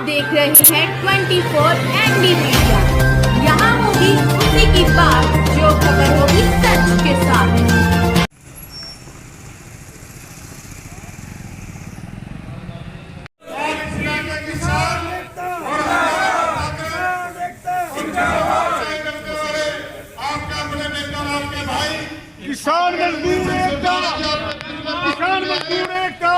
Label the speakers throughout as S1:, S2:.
S1: देख रहे हैं 24 ND मीडिया। यहाँ होगी उसी की बात जो खबर होगी सच के साथ।
S2: किसान मजदूर एकता, किसान मजदूर एकता।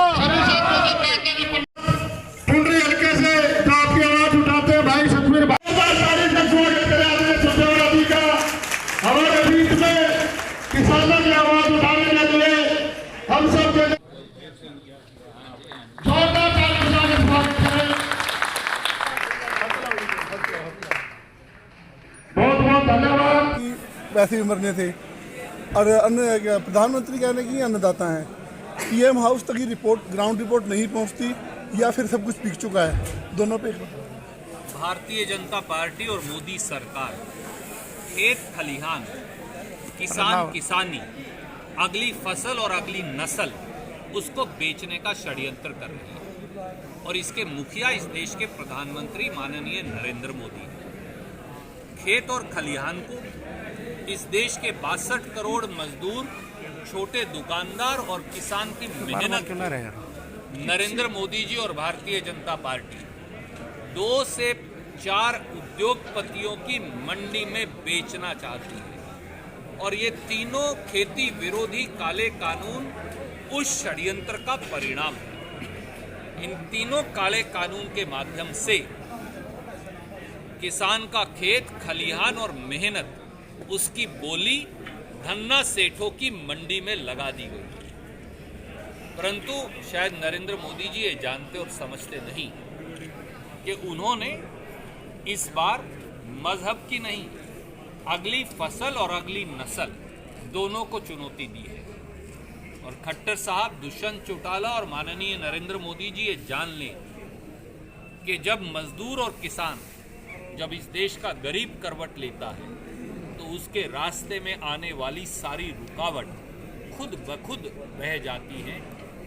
S2: टुंडरी हल्के से आपकी आवाज उठाते हैं भाई सतवीर भाई का हमारे बीच में किसानों की आवाज उठाने के लिए हम सब जोरदार तालियों से स्वागत करें। बहुत बहुत धन्यवाद।
S3: वैसे ही मरने थे और अन्न प्रधानमंत्री कहने की अन्नदाता हैं। पीएम हाउस तक की रिपोर्ट, ग्राउंड रिपोर्ट नहीं पहुंचती या फिर सब कुछ बिक चुका है। दोनों पे
S4: भारतीय जनता पार्टी और मोदी सरकार खेत खलिहान, किसान किसानी, अगली फसल और अगली नस्ल उसको बेचने का षड्यंत्र कर रही है और इसके मुखिया इस देश के प्रधानमंत्री माननीय नरेंद्र मोदी हैं। खेत और खलिहान को इस देश के 62 करोड़ मजदूर, छोटे दुकानदार और किसान की मेहनत नरेंद्र मोदी जी और भारतीय जनता पार्टी 2 से 4 उद्योगपतियों की मंडी में बेचना चाहती है और ये तीनों खेती विरोधी काले कानून उस षड्यंत्र का परिणाम है। इन तीनों काले कानून के माध्यम से किसान का खेत खलिहान और मेहनत, उसकी बोली धन्ना सेठों की मंडी में लगा दी गई। परंतु शायद नरेंद्र मोदी जी ये जानते और समझते नहीं कि उन्होंने इस बार मजहब की नहीं, अगली फसल और अगली नस्ल दोनों को चुनौती दी है। और खट्टर साहब, दुष्यंत चौटाला और माननीय नरेंद्र मोदी जी ये जान लें कि जब मजदूर और किसान, जब इस देश का गरीब करवट लेता है तो उसके रास्ते में आने वाली सारी रुकावट खुद ब खुद बह जाती है।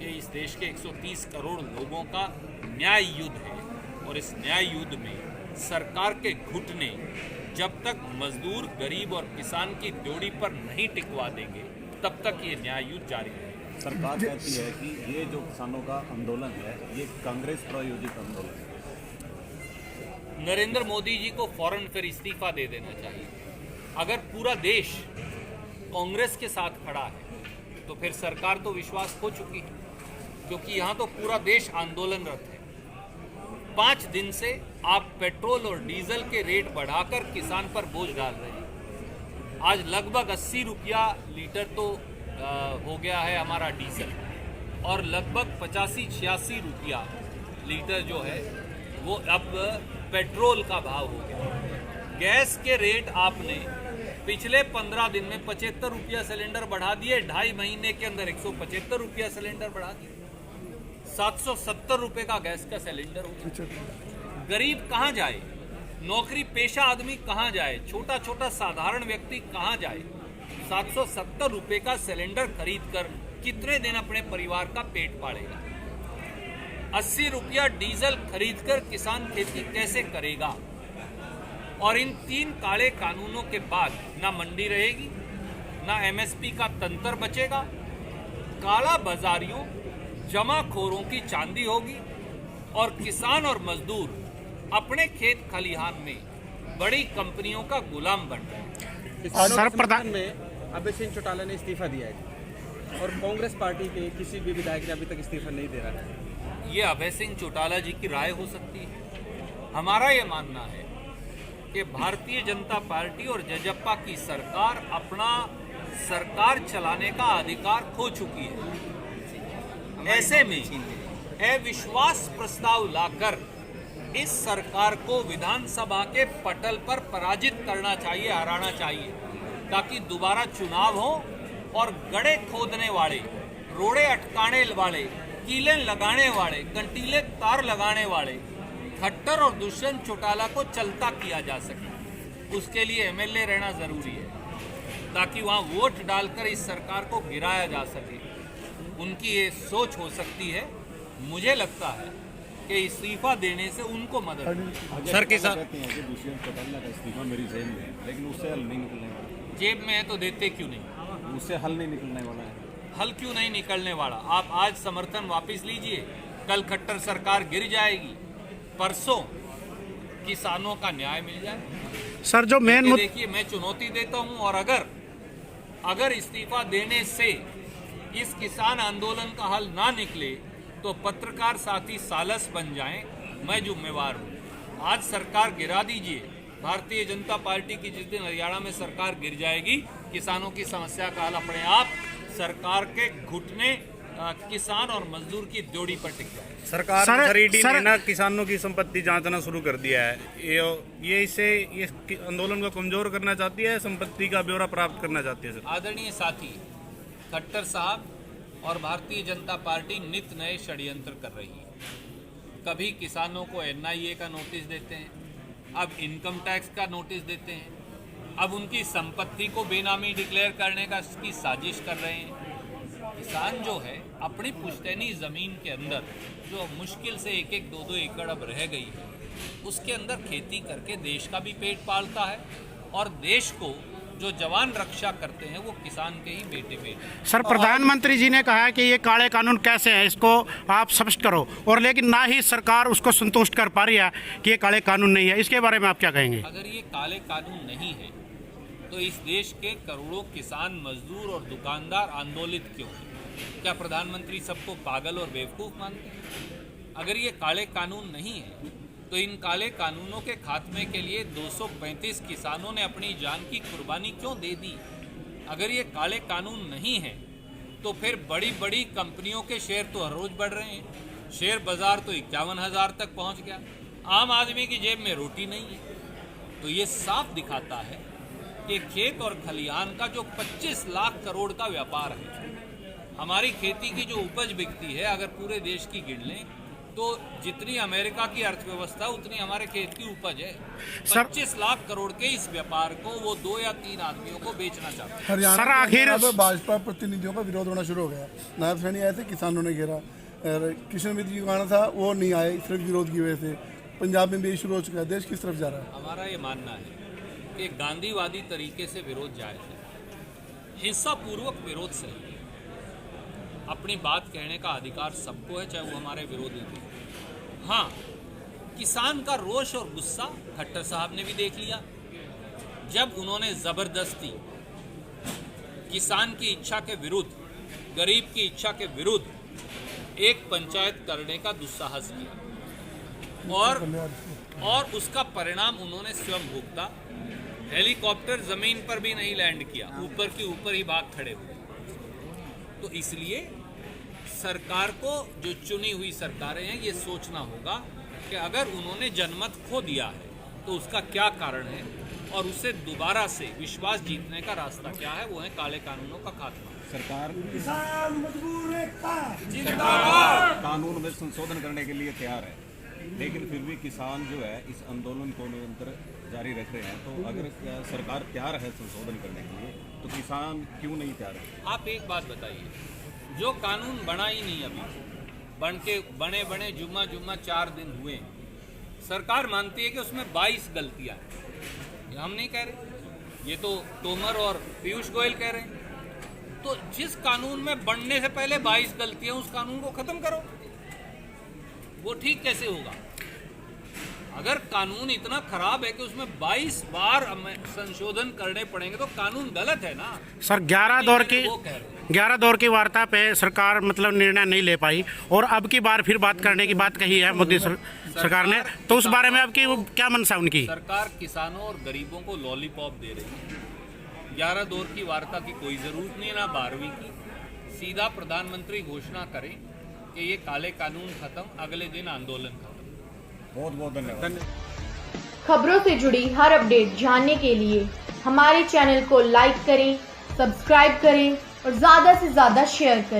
S4: ये इस देश के 130 करोड़ लोगों का न्याय युद्ध है और इस न्याय युद्ध में सरकार के घुटने जब तक मजदूर, गरीब और किसान की ड्योढ़ी पर नहीं टिकवा देंगे तब तक ये न्याय युद्ध जारी रहेगा।
S5: सरकार कहती है कि ये जो किसानों का आंदोलन है ये कांग्रेस प्रायोजित आंदोलन है।
S4: नरेंद्र मोदी जी को फौरन फिर इस्तीफा दे देना चाहिए। अगर पूरा देश कांग्रेस के साथ खड़ा है तो फिर सरकार तो विश्वास खो चुकी है, क्योंकि यहाँ तो पूरा देश आंदोलनरत है। 5 दिन से आप पेट्रोल और डीजल के रेट बढ़ाकर किसान पर बोझ डाल रहे हैं। आज लगभग 80 रुपया लीटर तो हो गया है हमारा डीजल और लगभग 85-86 रुपया लीटर जो है वो अब पेट्रोल का भाव हो गया। गैस के रेट आपने पिछले 15 दिन में 75 रुपया सिलेंडर बढ़ा दिए, 2.5 महीने के अंदर 175 रुपया सिलेंडर बढ़ा दिए, 770 रुपये का गैस का सिलेंडर हो गया। गरीब कहाँ जाए, नौकरी पेशा आदमी कहाँ जाए, छोटा छोटा साधारण व्यक्ति कहाँ जाए? 770 रुपये का सिलेंडर खरीद कर कितने दिन अपने परिवार का पेट पालेगा? 80 रुपया डीजल खरीद कर किसान खेती कैसे करेगा? और इन 3 काले कानूनों के बाद ना मंडी रहेगी, ना एमएसपी का तंत्र बचेगा, काला बाजारियों, जमाखोरों की चांदी होगी और किसान और मजदूर अपने खेत खलिहान में बड़ी कंपनियों का गुलाम बन रहे हैं।
S6: प्रधान में अभय सिंह चौटाला ने इस्तीफा दिया है और कांग्रेस पार्टी के किसी भी विधायक ने अभी तक इस्तीफा नहीं दे रहा है।
S4: ये अभय सिंह चौटाला जी की राय हो सकती है। हमारा ये मानना है कि भारतीय जनता पार्टी और जजप्पा की सरकार अपना सरकार चलाने का अधिकार खो चुकी है। ऐसे में अविश्वास प्रस्ताव लाकर इस सरकार को विधानसभा के पटल पर पराजित करना चाहिए, हराना चाहिए, ताकि दोबारा चुनाव हो और गड्ढे खोदने वाले, रोड़े अटकाने वाले, कीलें लगाने वाले, कंटीले तार लगाने वाले खट्टर और दुष्यंत चौटाला को चलता किया जा सके। उसके लिए एमएलए रहना जरूरी है ताकि वहां वोट डालकर इस सरकार को गिराया जा सके। उनकी ये सोच हो सकती है। मुझे लगता है कि इस्तीफा देने से उनको मदद मिले।
S5: सर किसान कहते हैं कि दुष्यंत चौटाला का इस्तीफा मेरी जेब में है, लेकिन उससे हल नहीं निकलने वाला।
S4: जेब में है तो देते क्यों नहीं?
S5: उससे हल नहीं निकलने वाला है।
S4: हल क्यों नहीं निकलने वाला? आप आज समर्थन वापस लीजिए, कल खट्टर सरकार गिर जाएगी, परसों किसानों का न्याय मिल जाए।
S7: सर जो मेन
S4: देखिए, मैं चुनौती देता हूं, और अगर इस्तीफा देने से इस किसान आंदोलन का हल ना निकले तो पत्रकार साथी सालस बन जाएं, मैं जिम्मेवार हूं। आज सरकार गिरा दीजिए। भारतीय जनता पार्टी की जिस दिन हरियाणा में सरकार गिर जाएगी, किसानों की समस्या का हल अपने आप सरकार के घुटने किसान और मजदूर की जोड़ी पर टिक जाए।
S7: सरकार ने 3D महीना किसानों की संपत्ति जांचना शुरू कर दिया है। ये आंदोलन को कमजोर करना चाहती है, संपत्ति का ब्यौरा प्राप्त करना चाहती है। सर
S4: आदरणीय साथी, खट्टर साहब और भारतीय जनता पार्टी नित नए षड्यंत्र कर रही है। कभी किसानों को NIA का नोटिस देते हैं, अब इनकम टैक्स का नोटिस देते हैं, अब उनकी संपत्ति को बेनामी डिक्लेयर करने का की साजिश कर रहे हैं। किसान जो है अपनी पुश्तैनी ज़मीन के अंदर जो मुश्किल से 1-1, 2-2 एकड़ अब रह गई है, उसके अंदर खेती करके देश का भी पेट पालता है, और देश को जो जवान रक्षा करते हैं वो किसान के ही बेटे।
S7: सर प्रधानमंत्री जी ने कहा है कि ये काले कानून कैसे हैं, इसको आप स्पष्ट करो, और लेकिन ना ही सरकार उसको संतुष्ट कर पा रही है कि ये काले कानून नहीं है। इसके बारे में आप क्या कहेंगे?
S4: अगर ये काले कानून नहीं है तो इस देश के करोड़ों किसान, मजदूर और दुकानदार आंदोलित क्यों हैं? क्या प्रधानमंत्री सबको पागल और बेवकूफ़ मानते हैं? अगर ये काले कानून नहीं है तो इन काले कानूनों के खात्मे के लिए 235 किसानों ने अपनी जान की कुर्बानी क्यों दे दी? अगर ये काले कानून नहीं है तो फिर बड़ी बड़ी कंपनियों के शेयर तो हर रोज बढ़ रहे हैं। शेयर बाजार तो 51,000 तक पहुंच गया। आम आदमी की जेब में रोटी नहीं है। तो ये साफ दिखाता है कि खेत और खलिहान का जो 25 लाख करोड़ का व्यापार है, हमारी खेती की जो उपज बिकती है, अगर पूरे देश की गिन लें तो जितनी अमेरिका की अर्थव्यवस्था उतनी हमारे खेत की उपज है। 25 लाख करोड़ के इस व्यापार को वो 2 या 3 आदमियों को बेचना चाहते हैं।
S3: हरियाणा में भाजपा प्रतिनिधियों का विरोध होना शुरू हो गया। नायब सैनी आए थे, किसानों ने घेरा। किशन मित्र जी का आना था, वो नहीं आए सिर्फ विरोध की वजह से। पंजाब में भी शुरू हो चुका है। देश किस तरफ जा रहा है?
S4: हमारा ये मानना है कि गांधीवादी तरीके से विरोध जायज है, हिंसापूर्वक विरोध से अपनी बात कहने का अधिकार सबको है, चाहे वो हमारे विरोधी थे। हाँ, किसान का रोष और गुस्सा खट्टर साहब ने भी देख लिया जब उन्होंने जबरदस्ती किसान की इच्छा के विरुद्ध, गरीब की इच्छा के विरुद्ध एक पंचायत करने का दुस्साहस किया, और उसका परिणाम उन्होंने स्वयं भुगता। हेलीकॉप्टर जमीन पर भी नहीं लैंड किया, ऊपर के ऊपर ही भाग खड़े हुए। तो इसलिए सरकार को, जो चुनी हुई सरकारें हैं, ये सोचना होगा कि अगर उन्होंने जनमत खो दिया है तो उसका क्या कारण है, और उससे दोबारा से विश्वास जीतने का रास्ता क्या है। वो है काले कानूनों का खात्मा।
S5: सरकार कानून में संशोधन करने के लिए तैयार है, लेकिन फिर भी किसान जो है इस आंदोलन को निरंतर जारी रख रहे हैं। तो अगर सरकार तैयार है संशोधन करने के लिए, तो किसान क्यों नहीं तैयार है?
S4: आप एक बात बताइए, जो कानून बना ही नहीं, अभी बने जुम्मा 4 दिन हुए, सरकार मानती है कि उसमें 22 गलतियां हैं। हम नहीं कह रहे, ये तो तोमर और पीयूष गोयल कह रहे हैं। तो जिस कानून में बनने से पहले 22 गलतियां, उस कानून को खत्म करो। वो ठीक कैसे होगा? अगर कानून इतना खराब है कि उसमें 22 बार संशोधन करने पड़ेंगे तो कानून गलत है ना।
S7: सर 11 दौर की वार्ता पे सरकार मतलब निर्णय नहीं ले पाई, और अब की बार फिर बात करने की बात कही है मोदी सरकार ने, तो उस बारे में अब की क्या मनसा उनकी?
S4: सरकार किसानों और गरीबों को लॉलीपॉप दे रही है। 11 दौर की वार्ता की कोई जरूरत नहीं है, ना 12वीं की। सीधा प्रधानमंत्री घोषणा करें कि ये काले कानून खत्म, अगले दिन आंदोलन खत्म।
S5: बहुत बहुत धन्यवाद।
S1: खबरों से जुड़ी हर अपडेट जानने के लिए हमारे चैनल को लाइक करें, सब्सक्राइब करें और ज़्यादा से ज़्यादा शेयर करें।